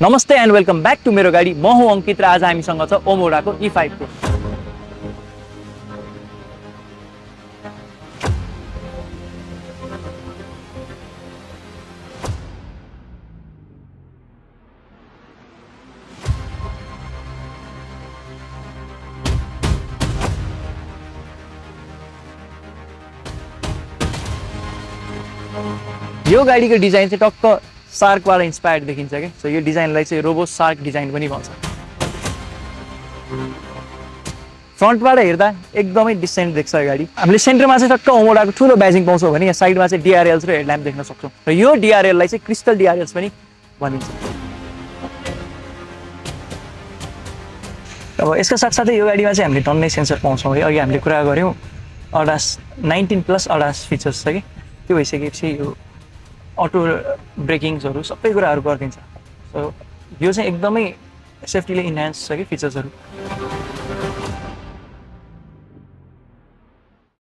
नमस्ते and welcome back to मेरो गाडी। म हुँ अंकित र आज हामीसँग छ ओमोडाको E5 Pro। यो गाडीको डिजाइन चाहिँ टक्क शार्कबाट इन्स्पायर्ड देखिन्छ के। सो यो डिजाइनलाई चाहिँ रोबो शार्क डिजाइन पनि भन्छ। फ्रन्टबाट हेर्दा एकदमै डिसेन्ट देख्छ यो गाडी। हामीले सेन्टरमा चाहिँ टक्क ओमोडाको ठुलो ब्याजिङ पाउँछौँ भने यहाँ साइडमा चाहिँ डिआरएल्स र हेडल्याम्प देख्न सक्छौँ र यो डिआरएललाई चाहिँ क्रिस्टल डिआरएल्स पनि भनिन्छ। अब यसका साथसाथै यो गाडीमा चाहिँ हामीले टन्नै सेन्सर पाउँछौँ है। अघि हामीले कुरा गऱ्यौँ ADAS 19+ ADAS फिचर्स छ कि, त्यो भइसकेपछि यो अटो ब्रेकिङ्सहरू सबै कुराहरू गरिदिन्छ। सो यो चाहिँ एकदमै सेफ्टीले इन्हान्स छ कि फिचर्सहरू।